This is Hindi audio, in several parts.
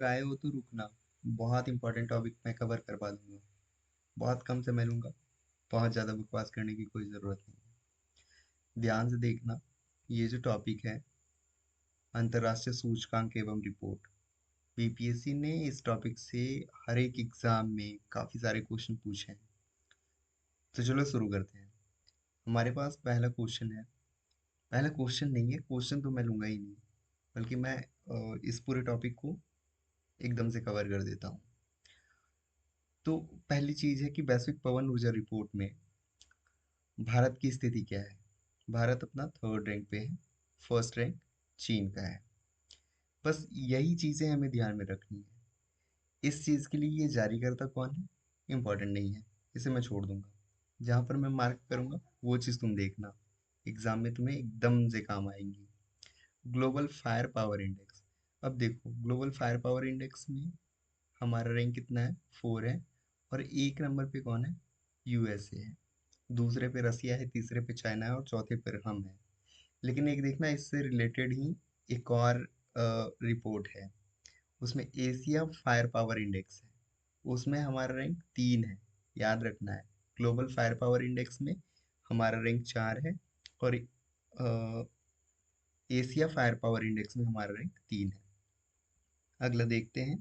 तक आए हो तो रुकना, बहुत इंपॉर्टेंट टॉपिक मैं कवर करवा दूंगा। बहुत कम समय लूंगा, बहुत ज़्यादा बकवास करने की कोई ज़रूरत नहीं है। ध्यान से देखना, ये जो टॉपिक है, अंतर्राष्ट्रीय सूचकांक एवं रिपोर्ट, बीपीएससी ने इस टॉपिक से हर एक एग्जाम में काफ़ी सारे क्वेश्चन पूछे हैं। तो चलो शुरू करते हैं। हमारे पास पहला क्वेश्चन है। पहला क्वेश्चन नहीं है, क्वेश्चन तो मैं लूंगा ही नहीं, बल्कि मैं इस पूरे टॉपिक को एकदम से कवर कर देता हूँ। तो पहली चीज है कि वैश्विक पवन ऊर्जा रिपोर्ट में भारत की स्थिति क्या है। भारत अपना थर्ड रैंक पे है, फर्स्ट रैंक चीन का है। बस यही चीजें हमें ध्यान में रखनी है। इस चीज के लिए ये जारीकर्ता कौन है इम्पोर्टेंट नहीं है, इसे मैं छोड़ दूंगा। जहां पर मैं मार्क करूंगा वो चीज तुम देखना, एग्जाम में तुम्हें एकदम से काम आएंगी। Global fire power index. अब देखो, ग्लोबल फायर पावर इंडेक्स में हमारा रैंक कितना है, 4 है। और एक नंबर पे कौन है, यूएसए है। दूसरे पे रसिया है, तीसरे पे चाइना है और चौथे पे हम है। लेकिन एक देखना, इससे रिलेटेड ही एक और रिपोर्ट है, उसमें एशिया फायर पावर इंडेक्स है, उसमें हमारा रैंक 3 है। याद रखना है, ग्लोबल फायर पावर इंडेक्स में हमारा रैंक 4 है, और एशिया फायर पावर इंडेक्स में हमारा रैंक 3 है। अगला देखते हैं,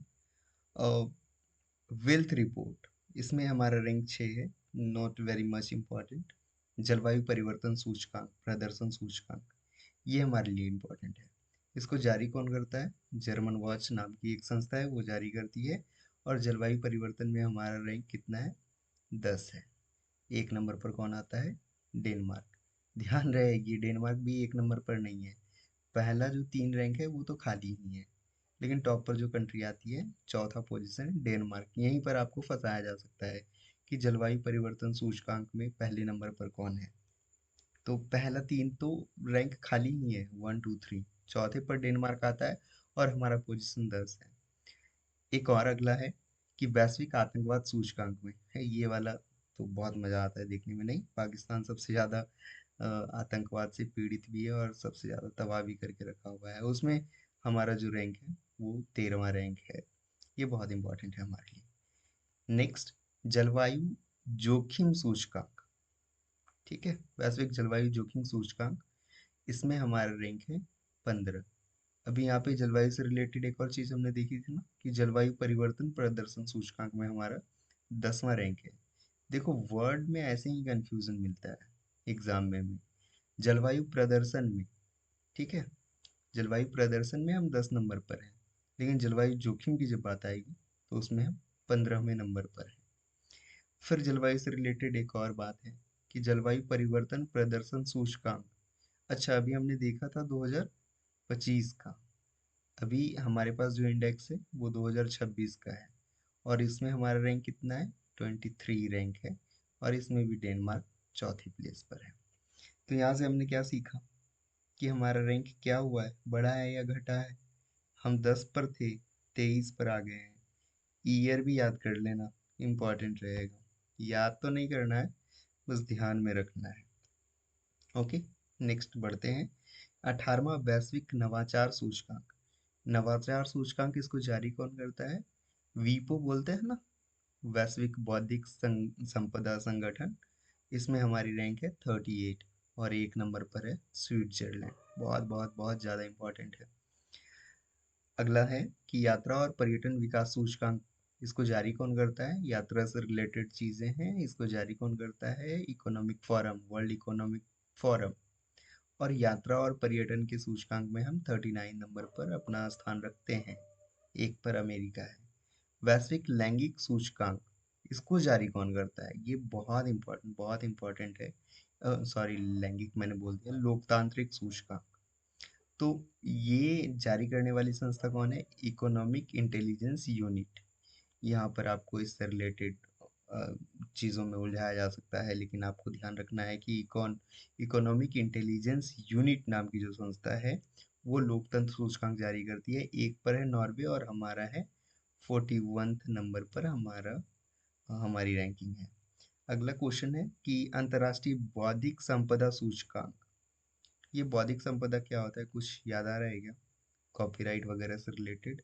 वेल्थ रिपोर्ट, इसमें हमारा रैंक 6 है, नॉट वेरी मच इम्पॉर्टेंट। जलवायु परिवर्तन सूचकांक, प्रदर्शन सूचकांक, ये हमारे लिए इम्पोर्टेंट है। इसको जारी कौन करता है, जर्मन वॉच नाम की एक संस्था है, वो जारी करती है। और जलवायु परिवर्तन में हमारा रैंक कितना है, 10 है। एक नंबर पर कौन आता है, डेनमार्क। ध्यान रहे, ये डेनमार्क भी एक नंबर पर नहीं है। पहला जो 3 रैंक है वो तो खाली ही है, लेकिन टॉप पर जो कंट्री आती है, चौथा पोजीशन है डेनमार्क। यहीं पर आपको फंसाया जा सकता है कि जलवायु परिवर्तन सूचकांक में पहले नंबर पर कौन है। तो पहला 3 तो रैंक खाली ही है, 1 2 3। चौथे पर डेनमार्क आता है और हमारा पोजीशन 10 है। एक और अगला है कि वैश्विक आतंकवाद सूचकांक में है, ये वाला तो बहुत मजा आता है देखने में। नहीं, पाकिस्तान सबसे ज्यादा आतंकवाद से पीड़ित भी है और सबसे ज्यादा तबाह भी करके रखा हुआ है। उसमें हमारा जो रैंक है वो 13वां रैंक है। ये बहुत इंपॉर्टेंट है हमारे लिए। नेक्स्ट, जलवायु जोखिम सूचकांक। ठीक है, वैश्विक जलवायु जोखिम सूचकांक, इसमें हमारा रैंक है 15। अभी यहाँ पे जलवायु से रिलेटेड एक और चीज हमने देखी थी ना, कि जलवायु परिवर्तन प्रदर्शन सूचकांक में हमारा 10वां रैंक है। देखो, वर्ड में ऐसे ही कंफ्यूजन मिलता है एग्जाम में। जलवायु प्रदर्शन में, ठीक है, जलवायु प्रदर्शन में हम 10 नंबर पर हैं, लेकिन जलवायु जोखिम की जब बात आएगी तो उसमें हम 15वें नंबर पर हैं। फिर जलवायु से रिलेटेड एक और बात है कि जलवायु परिवर्तन प्रदर्शन सूचकांक। अच्छा, अभी हमने देखा था 2025 का, अभी हमारे पास जो इंडेक्स है वो 2026 का है। और इसमें हमारा रैंक कितना है, 23 रैंक है। और इसमें भी डेनमार्क चौथी प्लेस पर है। तो यहाँ से हमने क्या सीखा कि हमारा रैंक क्या हुआ है, बढ़ा है या घटा है। हम 10 पर थे, 23 पर आ गए हैं। ईयर भी याद कर लेना, इम्पॉर्टेंट रहेगा। याद तो नहीं करना है, बस ध्यान में रखना है। ओके, नेक्स्ट बढ़ते हैं। 18वां वैश्विक नवाचार सूचकांक। नवाचार सूचकांक इसको जारी कौन करता है, वीपो बोलते हैं ना, वैश्विक बौद्धिक संपदा संगठन। इसमें हमारी रैंक है 38, और एक नंबर पर है स्विट्जरलैंड। बहुत बहुत बहुत ज़्यादा इंपॉर्टेंट है। अगला है कि यात्रा और पर्यटन विकास सूचकांक, इसको जारी कौन करता है, यात्रा से रिलेटेड चीज़ें हैं, इसको जारी कौन करता है, economic forum, world economic forum. और यात्रा और पर्यटन के सूचकांक में हम 39 नंबर पर अपना स्थान रखते हैं, एक पर अमेरिका है। वैश्विक लैंगिक सूचकांक, इसको जारी कौन करता है, ये बहुत इंपॉर्टेंट है। सॉरी, लैंगिक मैंने बोल दिया, लोकतांत्रिक सूचकांक। तो ये जारी करने वाली संस्था कौन है, इकोनॉमिक इंटेलिजेंस यूनिट। यहाँ पर आपको इससे रिलेटेड चीज़ों में उलझाया जा सकता है, लेकिन आपको ध्यान रखना है कि इकोनॉमिक इंटेलिजेंस यूनिट नाम की जो संस्था है वो लोकतंत्र सूचकांक जारी करती है। एक पर है नॉर्वे और हमारा है 41 नंबर पर हमारी रैंकिंग है। अगला क्वेश्चन है कि अंतर्राष्ट्रीय बौद्धिक संपदा सूचकांक। ये बौद्धिक संपदा क्या होता है, कुछ याद आ रहा है क्या, कॉपीराइट वगैरह से रिलेटेड।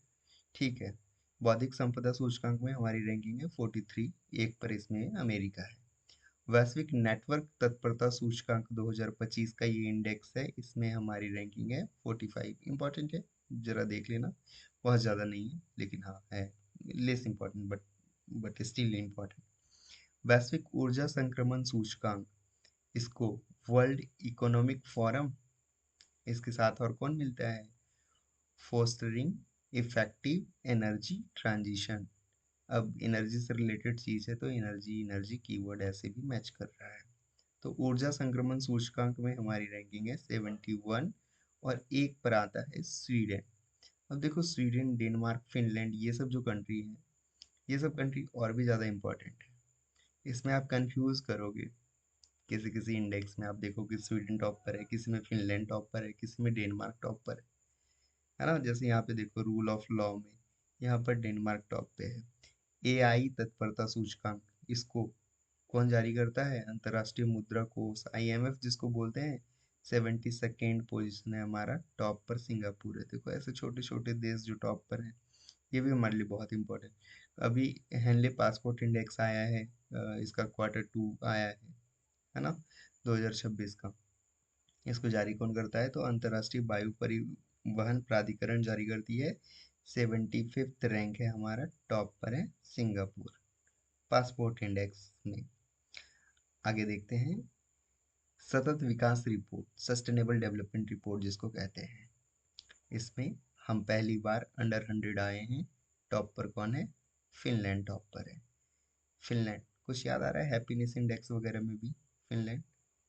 ठीक है, बौद्धिक संपदा सूचकांक में हमारी रैंकिंग है 43, एक पर इसमें अमेरिका है। वैश्विक नेटवर्क तत्परता सूचकांक 2025 का ये इंडेक्स है, इसमें हमारी रैंकिंग है 45। इंपॉर्टेंट है, जरा देख लेना, बहुत ज़्यादा नहीं है लेकिन हाँ है, less important but still important. वैश्विक ऊर्जा संक्रमण सूचकांक, इसको वर्ल्ड इकोनॉमिक फोरम, इसके साथ और कौन मिलता है, फोस्टरिंग इफेक्टिव एनर्जी ट्रांजिशन। अब एनर्जी से रिलेटेड चीज़ है तो एनर्जी एनर्जी कीवर्ड ऐसे भी मैच कर रहा है। तो ऊर्जा संक्रमण सूचकांक में हमारी रैंकिंग है 71 और एक पर आता है स्वीडन। अब देखो स्वीडन, डेनमार्क, फिनलैंड, ये सब जो कंट्री हैं, ये सब कंट्री और भी ज़्यादा इंपॉर्टेंट है। इसमें आप कंफ्यूज करोगे, किसी किसी इंडेक्स में आप देखो कि स्वीडन टॉप पर है, किसी में फिनलैंड टॉप पर है, किसी में डेनमार्क टॉप पर है ना। जैसे यहाँ पे देखो रूल ऑफ लॉ में यहाँ पर डेनमार्क टॉप पे है। एआई तत्परता सूचकांक, इसको कौन जारी करता है, अंतर्राष्ट्रीय मुद्रा कोष आईएमएफ जिसको बोलते हैं। 72nd पोजीशन है हमारा, टॉप पर सिंगापुर है। देखो ऐसे छोटे छोटे देश जो टॉप पर हैं, ये भी हमारे लिए बहुत इंपॉर्टेंट। अभी हेनले पासपोर्ट इंडेक्स आया है, इसका Q2 आया है ना, 2026 का। इसको जारी कौन करता है, तो अंतर्राष्ट्रीय वायु परिवहन प्राधिकरण जारी करती है। 75th रैंक है हमारा, टॉप पर है सिंगापुर पासपोर्ट इंडेक्स में। आगे देखते हैं, सतत विकास रिपोर्ट, सस्टेनेबल डेवलपमेंट रिपोर्ट जिसको कहते हैं, इसमें हम पहली बार अंडर 100 आए हैं। टॉप पर कौन है, फिनलैंड टॉप पर है। फिनलैंड कुछ याद आ रहा है, हैप्पीनेस इंडेक्स वगैरह में भी फिनलैंड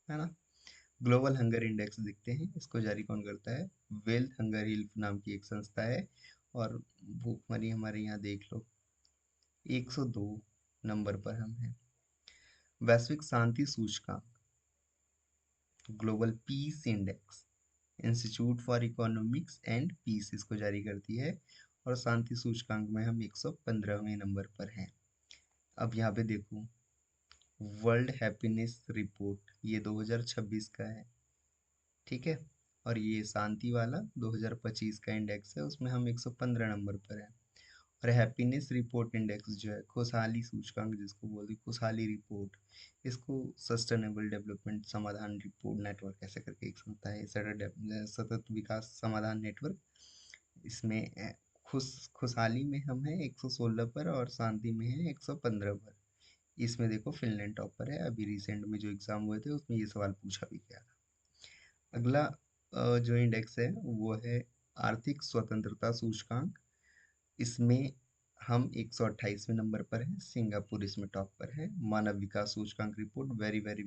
है ना। ग्लोबल हंगर इंडेक्स देखते हैं, इसको जारी कौन करता है, वेल्थ हंगर हिल्फ नाम की एक संस्था है। और भूखमरी हमारे यहाँ देख लो, 102 नंबर पर हम हैं। वैश्विक शांति सूचकांक, global peace index, institute for economics and peace इसको जारी करती है, और शांति सूचकांक में हम 115वें नंबर पर हैं। अब यहाँ पे देखो, वर्ल्ड हैप्पीनेस रिपोर्ट ये 2026 का है, ठीक है। और ये शांति वाला 2025 का इंडेक्स है, उसमें हम 115 नंबर पर हैं। और हैप्पीनेस रिपोर्ट इंडेक्स जो है, खुशहाली सूचकांक जिसको बोलते हैं, खुशहाली रिपोर्ट, इसको सस्टेनेबल डेवलपमेंट समाधान रिपोर्ट नेटवर्क ऐसे करके एक संस्था है, सतत विकास समाधान नेटवर्क। इसमें खुशहाली में हम हैं 116 पर, और शांति में है 115 पर। इसमें देखो फिनलैंड टॉप पर है, अभी रिसेंट में जो एग्जाम हुए थे उसमें ये सवाल पूछा भी गया था। अगला जो इंडेक्स है वो है आर्थिक स्वतंत्रता सूचकांक, इसमें हम 128वें नंबर पर हैं, सिंगापुर इसमें टॉप पर है। मानव विकास सूचकांक रिपोर्ट, very very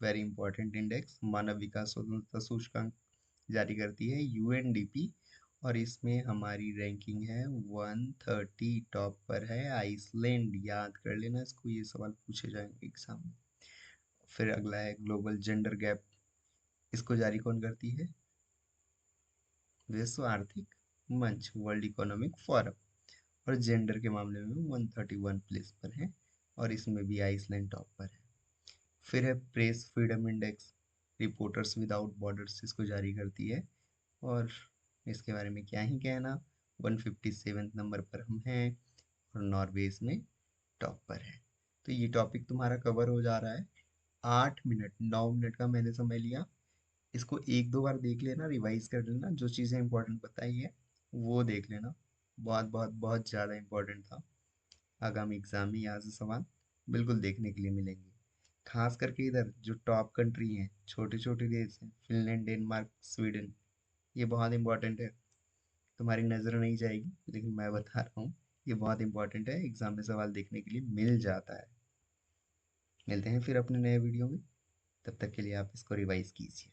very important index, मानव विकास स्वतंत्रता सूचकांक जारी करती है यूएनडीपी, और इसमें हमारी रैंकिंग है 130, टॉप पर है आइसलैंड। याद कर लेना इसको, ये सवाल पूछे जाएंगे एग्जाम में। फिर अगला है ग्लोबल जेंडर गैप, इसको जारी कौन करती है, विश्व आर्थिक मंच, वर्ल्ड इकोनॉमिक फोरम। और जेंडर के मामले में 131 प्लेस पर है, और इसमें भी आइसलैंड टॉप पर है। फिर है press freedom index, reporters without borders इसको जारी करती है, और इसके बारे में क्या ही कहना, 157 नंबर पर हम हैं, और नॉर्वे इसमें टॉप पर है। तो ये टॉपिक तुम्हारा कवर हो जा रहा है। 8 मिनट 9 मिनट का मैंने समय लिया, इसको एक दो बार देख लेना, रिवाइज कर लेना, जो चीज़ें इंपॉर्टेंट बताई है वो देख लेना। बहुत बहुत बहुत ज़्यादा इंपॉर्टेंट था। आगामी एग्जाम में यहाँ से सवाल बिल्कुल देखने के लिए मिलेंगे। खास करके इधर जो टॉप कंट्री हैं, छोटे छोटे देश हैं, फिनलैंड, डेनमार्क, स्वीडन, ये बहुत इंपॉर्टेंट है। तुम्हारी नज़र नहीं जाएगी लेकिन मैं बता रहा हूँ, ये बहुत इंपॉर्टेंट है, एग्जाम में सवाल देखने के लिए मिल जाता है। मिलते हैं फिर अपने नए वीडियो में, तब तक के लिए आप इसको रिवाइज कीजिए।